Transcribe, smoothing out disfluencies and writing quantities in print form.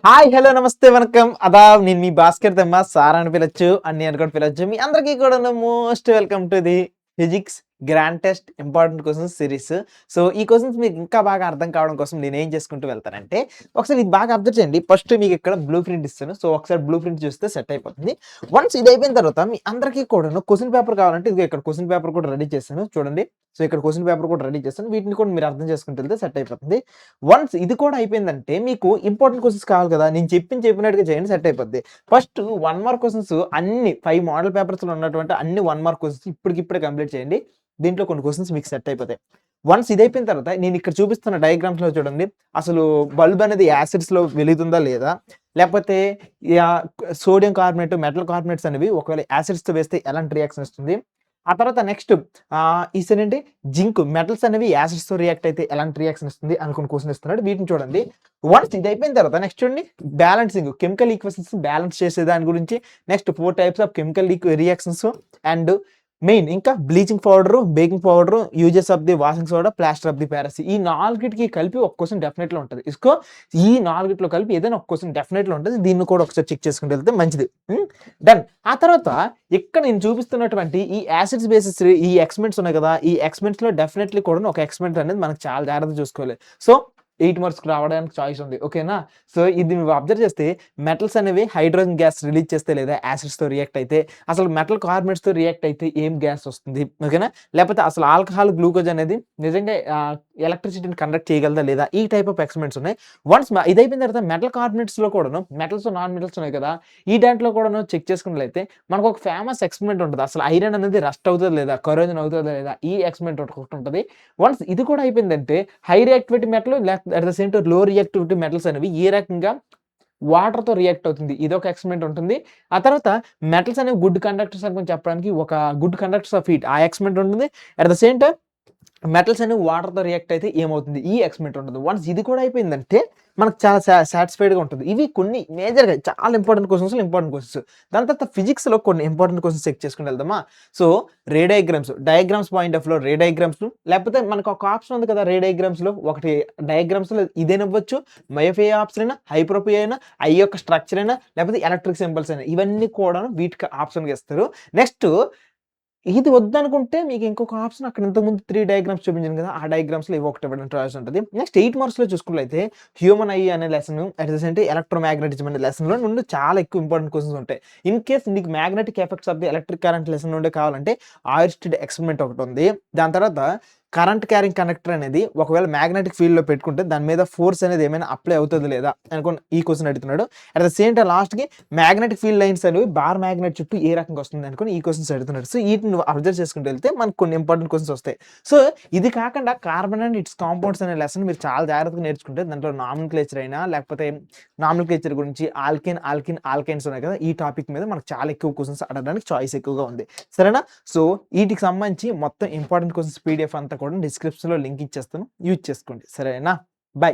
Hi hello నమస్తే వనకం అదాబ్ నేను మీ Bhaskar తెమ్మ sir అని పిలవచ్చు అన్ని అని కూడా పిలవచ్చు మీ అందరికీ కూడా most welcome to the physics grand test important questions series. So ఈ క్వశ్చన్స్ మీకు ఇంకా బాగా అర్థం కావడం కోసం నేను ఏం చేసుకుంటూ వెళ్తానంటే ఒకసారి ఇది బాగా అబ్జర్వ్ చేయండి. ఫస్ట్ మీకు ఇక్కడ బ్లూ ప్రింట్ ఇస్తాను. సో ఒకసారి బ్లూ ప్రింట్ చూస్తే సెట్ అయిపోతుంది. వన్స్ ఇది అయిపోయిన తర్వాత మీ అందరికీ కూడా క్వశ్చన్ పేపర్ కావాలంటే ఇది ఇక్కడ క్వశ్చన్ పేపర్ కూడా రెడీ చేశాను చూడండి. సో ఇక్కడ క్వశ్చన్ పేపర్ కూడా రెడీ చేస్తాను. వీటిని కూడా మీరు అర్థం చేసుకుంటూ వెళ్తే సెట్ అయిపోతుంది. వన్స్ ఇది కూడా అయిపోయిందంటే మీకు ఇంపార్టెంట్ క్వశ్చన్స్ కావాలి కదా, నేను చెప్పినట్టుగా చేయండి సెట్ అయిపోద్ది. ఫస్ట్ 1 మార్క్ క్వశ్చన్స్ అన్ని 5 మోడల్ పేపర్స్లో ఉన్నటువంటి అన్ని 1 మార్క్ క్వశ్చన్స్ ఇప్పటికిప్పుడే కంప్లీట్ చేయండి. దీంట్లో కొన్ని క్వశ్చన్స్ మీకు సెట్ అయిపోతాయి. వన్స్ ఇది అయిపోయిన తర్వాత నేను ఇక్కడ చూపిస్తున్న డయాగ్రామ్స్ లో చూడండి, అసలు బల్బ్ అనేది యాసిడ్స్ లో వెలుగుతుందా లేదా, లేకపోతే సోడియం కార్బోనేట్ మెటల్ కార్బోనేట్స్ అనేవి ఒకవేళ యాసిడ్స్ తో వేస్తే ఎలాంటి రియాక్షన్ వస్తుంది. ఆ తర్వాత నెక్స్ట్ ఇసేనండి జింక్ మెటల్స్ అనేవి యాసిడ్స్ తో రియాక్ట్ అయితే ఎలాంటి రియాక్షన్ ఇస్తుంది అనుకుని క్వశ్చన్ ఇస్తున్నాడు. వీటిని చూడండి. వన్స్ ఇది అయిపోయిన తర్వాత నెక్స్ట్ చూడండి బ్యాలెన్సింగ్ కెమికల్ ఈక్వేషన్స్ బ్యాలెన్స్ చేసే దాని గురించి, next 4 types of chemical reactions and main ఇంకా bleaching powder, baking powder, uses of the washing soda, plaster of the Paris. ఈ 4కి కలిపి ఒక క్వశ్చన్ డెఫినెట్ లో ఉంటుంది. ఇసుకో ఈ 4 కలిపి ఏదైనా ఒక క్వశ్చన్ డెఫినెట్ లో ఉంటుంది. దీన్ని కూడా ఒకసారి చెక్ చేసుకుంటూ వెళ్తే మంచిది. డన్. ఆ తర్వాత ఇక్కడ నేను చూపిస్తున్నటువంటి ఈ యాసిడ్స్ బేసిస్ ఈ ఎక్స్పెరిమెంట్స్ ఉన్నాయి కదా, ఈ ఎక్స్పెరిమెంట్స్ లో డెఫినెట్లీ కూడా ఒక ఎక్స్పెరిమెంట్ అనేది మనకు చాలా జాగ్రత్తగా చూసుకోవాలి. సో 8 మార్క్స్ రావడానికి చాయిస్ ఉంది. ఓకేనా. సో ఇది మీరు అబ్జర్వ్ చేస్తే మెటల్స్ అనేవి హైడ్రోజన్ గ్యాస్ రిలీజ్ చేస్తే లేదా యాసిడ్స్ తో రియాక్ట్ అయితే, అసలు మెటల్ కార్బోనేట్స్ తో రియాక్ట్ అయితే ఏం గ్యాస్ వస్తుంది. ఓకేనా. లేకపోతే అసలు ఆల్కహాల్ గ్లూకోజ్ అనేది నిజంగా ఎలక్ట్రిసిటీని కండక్ట్ చేయగలదా లేదా, ఈ టైప్ ఆఫ్ ఎక్స్పెరిమెంట్స్ ఉన్నాయి. వన్స్ ఇది అయిపోయిన తర్వాత మెటల్ కార్బోనేట్స్ లో కూడాను మెటల్స్ నాన్ మెటల్స్ ఉన్నాయి కదా, ఈ దాంట్లో కూడాను చెక్ చేసుకున్నట్లయితే మనకు ఒక ఫేమస్ ఎక్స్పెరిమెంట్ ఉంటుంది. అసలు ఐరన్ అనేది రస్ట్ అవుతుందా లేదా, కరోజన్ అవుతుందా లేదా, ఈ ఎక్స్పెరిమెంట్ ఒకటి ఉంటుంది. వన్స్ ఇది కూడా అయిపోయిందంటే high reactivity metal at the same time లో రియాక్టివిటీ మెటల్స్ అనేవి ఏ రకంగా వాటర్ తో రియాక్ట్ అవుతుంది, ఇది ఒక ఎక్స్పెరిమెంట్ ఉంటుంది. ఆ తర్వాత మెటల్స్ అనేవి గుడ్ కండక్టర్స్ అని చెప్పడానికి ఒక గుడ్ కండక్టర్స్ ఆఫ్ హీట్ ఆ ఎక్స్పెరిమెంట్ ఉంటుంది. At the same time metals అనేవి వాటర్ తో రియాక్ట్ అయితే ఏమవుతుంది, ఈ ఎక్స్పెరిమెంట్ ఉంటుంది. వన్స్ ఇది కూడా అయిపోయిందంటే మనకు చాలా సాటిస్ఫైడ్ గా ఉంటుంది. ఇవి కొన్ని మేజర్ గా చాలా ఇంపార్టెంట్ క్వశ్చన్స్. దాని తర్వాత ఫిజిక్స్ లో కొన్ని ఇంపార్టెంట్ క్వశ్చన్స్ చెక్ చేసుకుని వెళ్దామా. So ray diagrams point of లో రే డయాగ్రామ్స్, లేకపోతే మనకు ఒక ఆప్షన్ ఉంది కదా రే డయాగ్రామ్స్ లో, ఒకటి డయాగ్రామ్స్ లో ఇదేనవ్వచ్చు, మయోఫే ఆప్షన్ అయినా, హైప్రోపియా అయినా, ఐ యొక్క స్ట్రక్చర్ అయినా, లేకపోతే ఎలక్ట్రిక్ సింబల్స్ అయినా, ఇవన్నీ కూడా వీటికి ఆప్షన్ గా ఇస్తారు. నెక్స్ట్ ఇది వద్దనుకుంటే మీకు ఇంకొక ఆప్షన్ అక్కడ ఇంతకుముందు 3 డయాగ్రామ్స్ చూపించాను కదా, ఆ డయాగ్రామ్స్ లో ఇవి ఒకటి ఇవ్వడం చాయిస్ ఉంటుంది. నెక్స్ట్ 8 మార్క్స్ లో చూసుకున్నట్లయితే హ్యూమన్ ఐ అనే lesson, at the same time electromagnetism అనే లెసన్ లో నుండి చాలా ఎక్కువ ఇంపార్టెంట్ క్వశ్చన్స్ ఉంటాయి. ఇన్ కేస్ నీకు magnetic effects of the electric current lesson నుండి కావాలంటే ఆయిర్స్టెడ్ ఎక్స్పెరిమెంట్ ఒకటి ఉంది. దాని తర్వాత కరెంట్ క్యారింగ్ కండక్టర్ అనేది ఒకవేళ మ్యాగ్నెటిక్ ఫీల్డ్ లో పెట్టుకుంటే దాని మీద ఫోర్స్ అనేది ఏమైనా అప్లై అవుతుంది లేదా అనుకోండి, ఈ క్వశ్చన్ అడుగుతున్నాడు. At the same time last కి మ్యాగ్నెటిక్ ఫీల్డ్ లైన్స్ అనేవి బార్ మ్యాగ్నెట్ చుట్టూ ఏ రకంగా వస్తుంది అనుకుని ఈ క్వశ్చన్స్ అడుగుతున్నాడు. సో వీటిని అబ్జర్వ్ చేసుకుంటూ వెళ్తే మనకు కొన్ని ఇంపార్టెంట్ క్వశ్చన్స్ వస్తాయి. సో ఇది కాకుండా కార్బన్ అండ్ ఇట్స్ కాంపౌండ్స్ అనే లెసన్ మీరు చాలా జాగ్రత్తగా నేర్చుకుంటే దాంట్లో నామినిక్లేచర్ అయినా, లేకపోతే నామినిక్లేచర్ గురించి ఆల్కైన్స్ ఉన్నాయి కదా, ఈ టాపిక్ మీద మనకు చాలా ఎక్కువ క్వశ్చన్స్ అడగడానికి చాయిస్ ఎక్కువగా ఉంది. సరేనా. సో వీటికి సంబంధించి మొత్తం ఇంపార్టెంట్ క్వశ్చన్స్ పీడిఎఫ్ అంతా కూడా డిస్క్రిప్షన్ లో లింక్ ఇచ్చేస్తాను, యూజ్ చేసుకోండి. సరేనా. బై.